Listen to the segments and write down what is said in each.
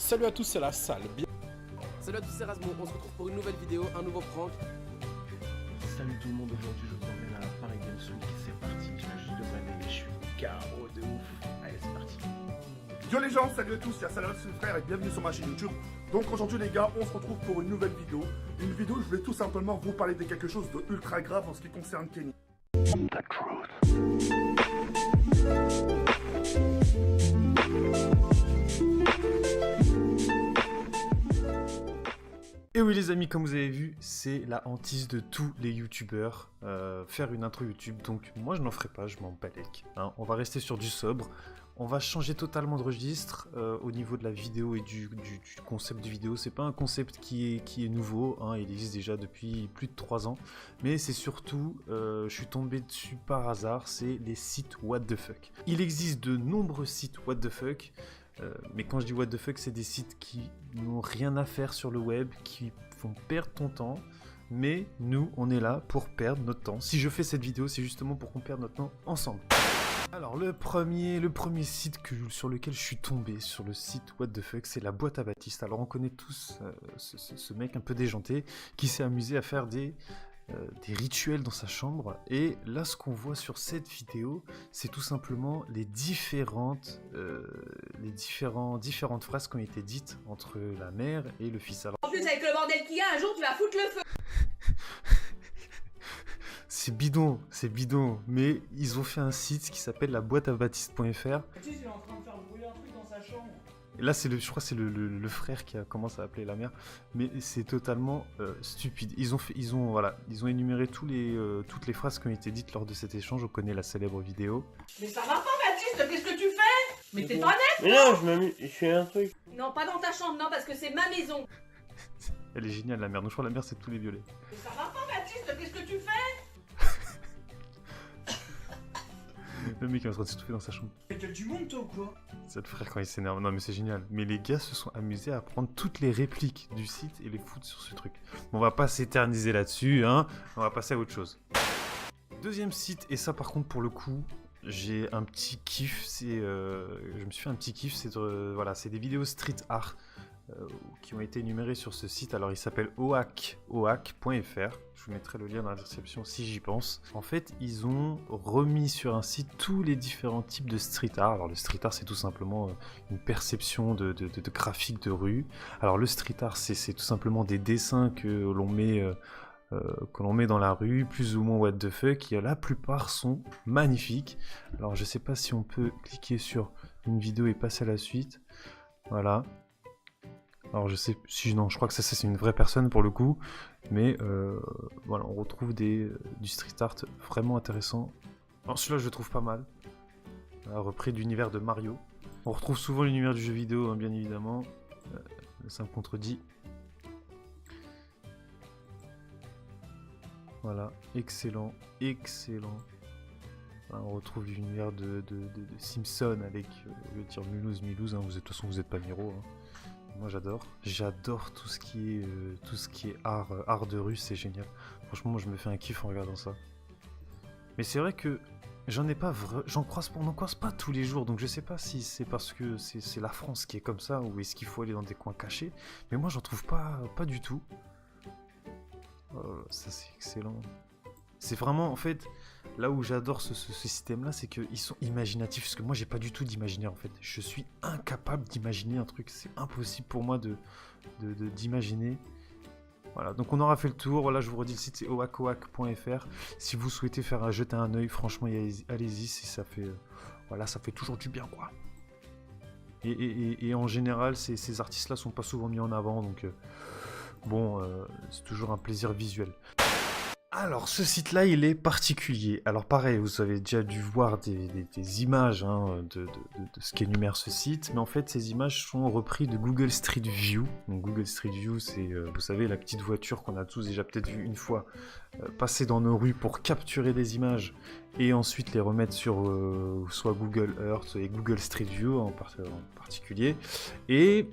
Salut à tous, c'est la salle. Salut à tous, c'est Erasmo, on se retrouve pour une nouvelle vidéo, un nouveau prank. Salut tout le monde, aujourd'hui je vous emmène à la Paris Games Week, c'est parti, je viens juste de me réveiller, je suis KO de ouf, allez c'est parti. Yo les gens, salut à tous, c'est Salah le frère et bienvenue sur ma chaîne YouTube. Donc aujourd'hui les gars, on se retrouve pour une nouvelle vidéo. Une vidéo où je vais tout simplement vous parler de quelque chose de ultra grave en ce qui concerne Kenny. Et oui les amis, comme vous avez vu, c'est la hantise de tous les youtubeurs, faire une intro YouTube, donc moi je n'en ferai pas, je m'en balèque. Hein. On va rester sur du sobre, on va changer totalement de registre au niveau de la vidéo et du concept de vidéo. C'est pas un concept qui est nouveau, hein, il existe déjà depuis plus de 3 ans, mais c'est surtout, je suis tombé dessus par hasard, c'est les sites what the fuck. Il existe de nombreux sites what the fuck, mais quand je dis what the fuck, c'est des sites qui n'ont rien à faire sur le web, qui font perdre ton temps, mais nous, on est là pour perdre notre temps. Si je fais cette vidéo, c'est justement pour qu'on perde notre temps ensemble. Alors, le premier site sur lequel je suis tombé, sur le site what the fuck, c'est la boîte à Baptiste. Alors, on connaît tous ce mec un peu déjanté, qui s'est amusé à faire des rituels dans sa chambre, et là ce qu'on voit sur cette vidéo, c'est tout simplement les différentes phrases qui ont été dites entre la mère et le fils. Alors, En plus, avec le bordel qu'il y a, un jour tu vas foutre le feu. c'est bidon, mais ils ont fait un site qui s'appelle la boîte à Baptiste.fr. Tu sais, il est en train de faire brûler un truc dans sa chambre. Et là, je crois que c'est le frère qui a commencé à appeler la mère, mais c'est totalement stupide. Ils ont énuméré toutes les phrases qui ont été dites lors de cet échange. On connaît la célèbre vidéo. Mais ça va pas, Baptiste, qu'est-ce que tu fais? Mais t'es pas net? Mais non, je fais un truc. Non, pas dans ta chambre, non, parce que c'est ma maison. Elle est géniale, la mère. Donc, je crois que la mère, c'est tous les violets. Mais ça va pas, Baptiste, qu'est-ce que tu fais? Le mec est en train de s'étouffer dans sa chambre. Mais t'as du monde toi ou quoi? C'est le frère quand il s'énerve. Non mais c'est génial. Mais les gars se sont amusés à prendre toutes les répliques du site et les foutre sur ce truc. Bon, on va pas s'éterniser là-dessus, hein. On va passer à autre chose. Deuxième site, et ça par contre pour le coup, j'ai un petit kiff. Je me suis fait un petit kiff. C'est des vidéos street art qui ont été énumérées sur ce site. Alors il s'appelle oak.fr. Je vous mettrai le lien dans la description si j'y pense. En fait, ils ont remis sur un site tous les différents types de street art. Alors le street art, c'est tout simplement une perception de graphique de rue. Alors le street art, c'est tout simplement des dessins que l'on met dans la rue, plus ou moins what the fuck. Et la plupart sont magnifiques. Alors je sais pas si on peut cliquer sur une vidéo et passer à la suite. Voilà. Alors je sais si non, je crois que ça c'est une vraie personne pour le coup, mais voilà, on retrouve du street art vraiment intéressant. Alors celui-là je le trouve pas mal, repris de l'univers de Mario. On retrouve souvent l'univers du jeu vidéo, hein, bien évidemment, ça me contredit. Voilà, excellent. Voilà, on retrouve l'univers de Simpson avec, je veux dire Mulhouse, hein, de toute façon vous n'êtes pas Miro. Hein. Moi j'adore tout ce qui est art de rue, c'est génial. Franchement moi je me fais un kiff en regardant ça. Mais c'est vrai que on n'en croise pas tous les jours, donc je sais pas si c'est parce que c'est la France qui est comme ça, ou est-ce qu'il faut aller dans des coins cachés, mais moi j'en trouve pas du tout. Ça c'est excellent. C'est vraiment, en fait, là où j'adore ce système-là, c'est qu'ils sont imaginatifs, parce que moi j'ai pas du tout d'imaginaire en fait. Je suis incapable d'imaginer un truc, c'est impossible pour moi d'imaginer. Voilà, donc on aura fait le tour. Voilà, je vous redis, le site c'est oak.fr. Si vous souhaitez jeter un œil, franchement, allez-y, ça fait toujours du bien, quoi. Et en général, ces artistes-là sont pas souvent mis en avant, donc c'est toujours un plaisir visuel. Alors, ce site-là, il est particulier. Alors, pareil, vous avez déjà dû voir des images de ce qu'énumère ce site, mais en fait, ces images sont reprises de Google Street View. Donc, Google Street View, c'est, vous savez, la petite voiture qu'on a tous déjà peut-être vue une fois passer dans nos rues pour capturer des images et ensuite les remettre sur soit Google Earth et Google Street View en particulier. Et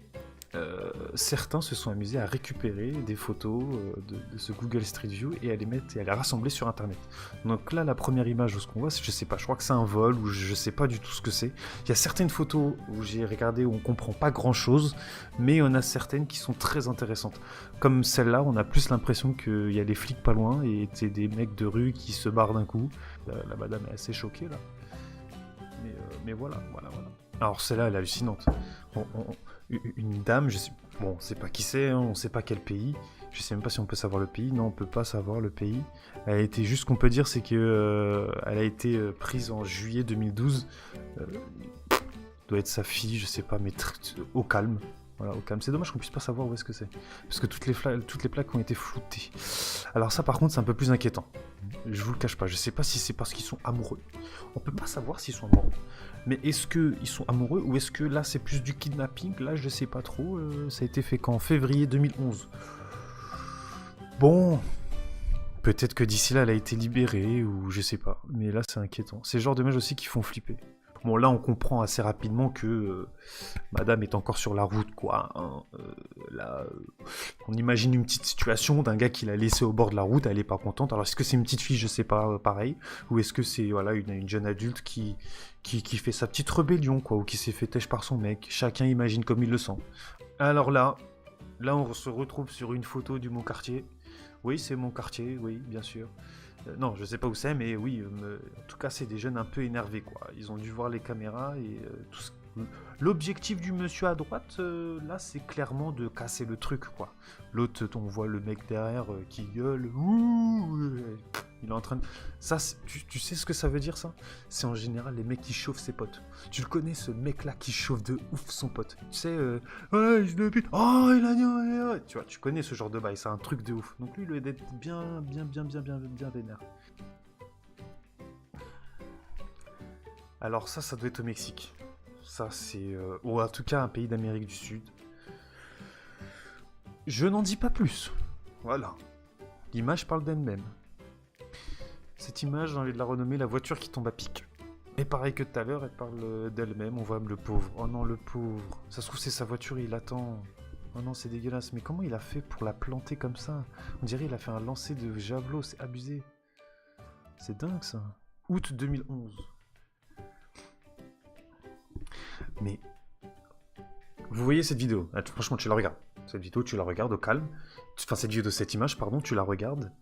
certains se sont amusés à récupérer des photos de ce Google Street View et à les mettre et à les rassembler sur internet. Donc là, la première image, ce qu'on voit, je sais pas, je crois que c'est un vol ou je sais pas du tout ce que c'est. Il y a certaines photos où j'ai regardé où on comprend pas grand chose, mais on a certaines qui sont très intéressantes. Comme celle-là, on a plus l'impression qu'il y a des flics pas loin et c'est des mecs de rue qui se barrent d'un coup. La madame est assez choquée là. Mais voilà. Alors celle-là, elle est hallucinante. Une dame, bon, on sait pas qui c'est, hein, on sait pas quel pays. Je sais même pas si on peut savoir le pays. Non, on peut pas savoir le pays. Elle a été, juste ce qu'on peut dire, c'est que elle a été prise en juillet 2012. Doit être sa fille, je sais pas, mais au calme. Voilà, au calme. C'est dommage qu'on puisse pas savoir où est-ce que c'est. Parce que toutes les plaques ont été floutées. Alors ça, par contre, c'est un peu plus inquiétant. Je vous le cache pas. Je sais pas si c'est parce qu'ils sont amoureux. On peut pas savoir s'ils sont amoureux. Mais est-ce qu'ils sont amoureux ou est-ce que là, c'est plus du kidnapping? Là, je sais pas trop. Ça a été fait qu'en février 2011. Bon... Peut-être que d'ici là, elle a été libérée ou je sais pas. Mais là, c'est inquiétant. C'est le genre de images aussi qui font flipper. Bon, là, on comprend assez rapidement que madame est encore sur la route, quoi. Hein. Là, on imagine une petite situation d'un gars qui l'a laissé au bord de la route, elle est pas contente. Alors, est-ce que c'est une petite fille, je sais pas, pareil. Ou est-ce que c'est voilà, une jeune adulte qui fait sa petite rébellion, quoi. Ou qui s'est fait têche par son mec. Chacun imagine comme il le sent. Alors là, on se retrouve sur une photo du Mon Quartier. Oui, c'est mon quartier, oui, bien sûr. Non, je sais pas où c'est, mais oui, en tout cas, c'est des jeunes un peu énervés, quoi. Ils ont dû voir les caméras et tout ce... L'objectif du monsieur à droite, là, c'est clairement de casser le truc, quoi. L'autre, on voit le mec derrière qui gueule. Ouh, il est en train de... Ça, tu sais ce que ça veut dire, ça? C'est en général les mecs qui chauffent ses potes. Tu le connais, ce mec-là qui chauffe de ouf son pote. Tu sais, ouais, je le bute. Oh, il a dit... Tu vois, tu connais ce genre de bail, c'est un truc de ouf. Donc lui, il doit être bien vénère. Alors ça doit être au Mexique. Ça, c'est... ou en tout cas, un pays d'Amérique du Sud. Je n'en dis pas plus. Voilà. L'image parle d'elle-même. Cette image, j'ai envie de la renommer la voiture qui tombe à pic. Et pareil que tout à l'heure, elle parle d'elle-même. On voit le pauvre. Oh non, le pauvre. Ça se trouve, c'est sa voiture, il attend. Oh non, c'est dégueulasse. Mais comment il a fait pour la planter comme ça? On dirait qu'il a fait un lancer de javelot. C'est abusé. C'est dingue, ça. Août 2011. Mais vous voyez cette vidéo, franchement tu la regardes, cette vidéo tu la regardes au calme, enfin cette image pardon, tu la regardes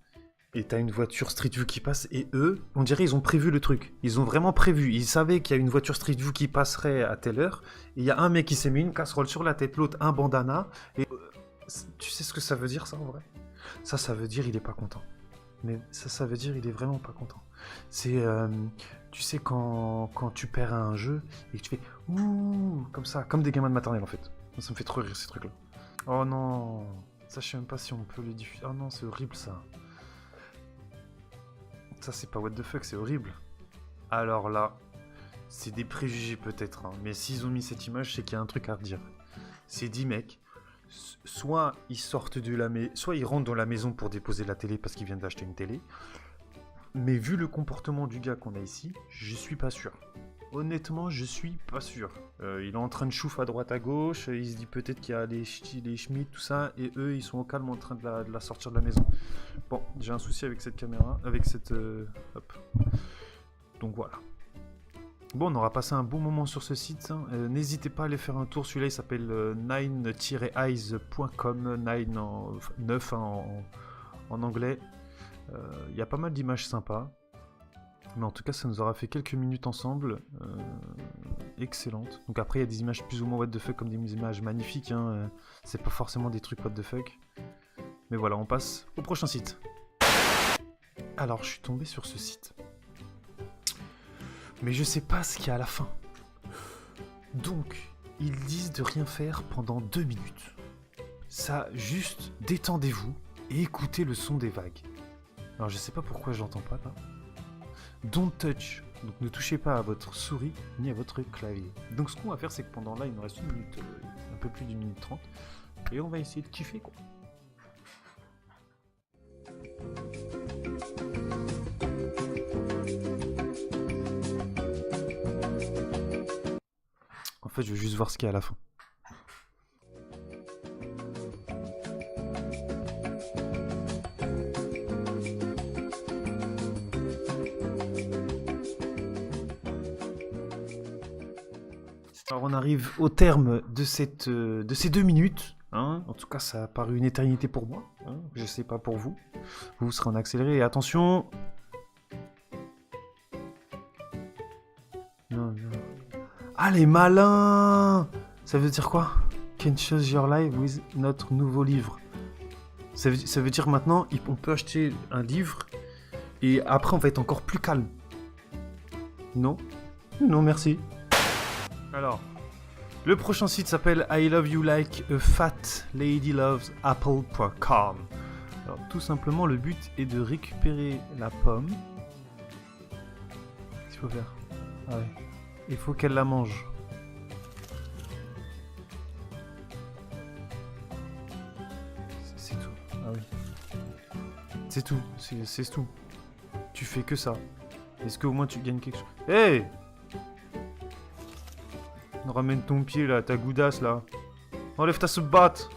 et t'as une voiture Street View qui passe et eux, on dirait ils ont prévu le truc, ils ont vraiment prévu, ils savaient qu'il y a une voiture Street View qui passerait à telle heure, et il y a un mec qui s'est mis une casserole sur la tête, l'autre un bandana, et tu sais ce que ça veut dire ça en vrai? Ça veut dire il est pas content. Mais ça veut dire il est vraiment pas content. C'est, tu sais, quand tu perds un jeu et que tu fais ouh, comme ça, comme des gamins de maternelle en fait. Ça me fait trop rire ces trucs-là. Oh non, ça je sais même pas si on peut les diffuser. Oh non, c'est horrible ça. Ça c'est pas what the fuck, c'est horrible. Alors là, c'est des préjugés peut-être, hein, mais s'ils ont mis cette image, c'est qu'il y a un truc à redire. C'est 10 mecs. Soit ils sortent soit ils rentrent dans la maison pour déposer la télé parce qu'ils viennent d'acheter une télé. Mais vu le comportement du gars qu'on a ici, je suis pas sûr. Honnêtement, je suis pas sûr. Il est en train de chouffer à droite à gauche, il se dit peut-être qu'il y a les Schmitt, tout ça, et eux ils sont au calme en train de la sortir de la maison. Bon, j'ai un souci avec cette caméra, avec cette... hop. Donc voilà. Bon, on aura passé un bon moment sur ce site. Hein. N'hésitez pas à aller faire un tour. Celui-là, il s'appelle 9-eyes.com. 9 en anglais. Il y a pas mal d'images sympas. Mais en tout cas, ça nous aura fait quelques minutes ensemble. Excellentes. Donc après, il y a des images plus ou moins what the fuck, comme des images magnifiques. Hein. C'est pas forcément des trucs what the fuck. Mais voilà, on passe au prochain site. Alors, je suis tombé sur ce site. Mais je sais pas ce qu'il y a à la fin. Donc, ils disent de rien faire pendant 2 minutes. Ça, juste détendez-vous et écoutez le son des vagues. Alors je sais pas pourquoi je l'entends pas là. Don't touch. Donc ne touchez pas à votre souris ni à votre clavier. Donc ce qu'on va faire, c'est que pendant là, il nous reste une minute, un peu plus d'une minute 30. Et on va essayer de kiffer quoi. En fait, je veux juste voir ce qu'il y a à la fin. Alors on arrive au terme de ces 2 minutes. Hein. En tout cas, ça a paru une éternité pour moi. Hein. Je sais pas pour vous. Vous serez en accéléré. Et attention. Non, non. Ah, les malins! Ça veut dire quoi? Can choose your life with notre nouveau livre. Ça veut dire maintenant, on peut acheter un livre et après on va être encore plus calme. Non? Non, merci. Alors, le prochain site s'appelle I love you like a fat lady loves apple.com. Alors, tout simplement, le but est de récupérer la pomme. Qu'est-ce qu'il faut faire? Ah ouais. Il faut qu'elle la mange. C'est tout. Ah oui. C'est tout. C'est tout. Tu fais que ça. Est-ce qu'au moins tu gagnes quelque chose? Hey! Ramène ton pied là, ta goudasse là. Enlève ta soubatte.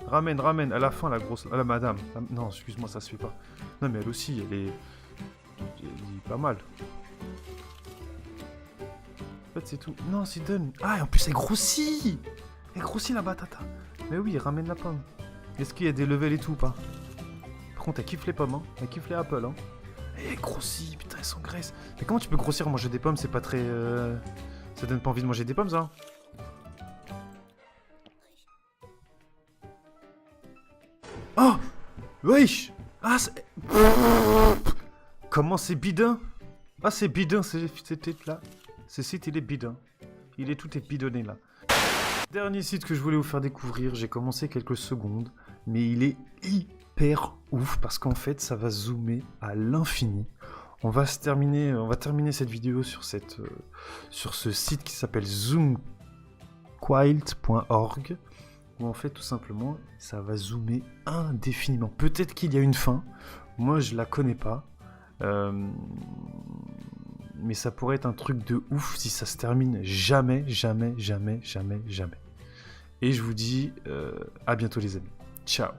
Ramène. À la fin, la grosse. La madame. Non, excuse-moi, ça se fait pas. Non, mais elle aussi, elle est pas mal. En fait, c'est tout. Non, c'est done. Ah, et en plus, elle grossit. Elle grossit la batata. Mais oui, ramène la pomme. Est-ce qu'il y a des levels et tout ou pas? Par contre, elle kiffe les pommes, hein. Elle kiffe les apples, hein. Et elle grossit, putain, elles sont graisses. Mais comment tu peux grossir manger des pommes? C'est pas très. Ça donne pas envie de manger des pommes, ça. Oh! Wesh! Ah, c'est... Comment c'est bidon? Ah, c'est bidon, c'était là. Ce site, il est bidon. Tout est bidonné, là. Dernier site que je voulais vous faire découvrir. J'ai commencé quelques secondes. Mais il est hyper ouf. Parce qu'en fait, ça va zoomer à l'infini. On va terminer cette vidéo sur ce site qui s'appelle zoomquilt.org. Où en fait, tout simplement, ça va zoomer indéfiniment. Peut-être qu'il y a une fin. Moi, je la connais pas. Mais ça pourrait être un truc de ouf si ça se termine jamais. Et je vous dis à bientôt les amis. Ciao.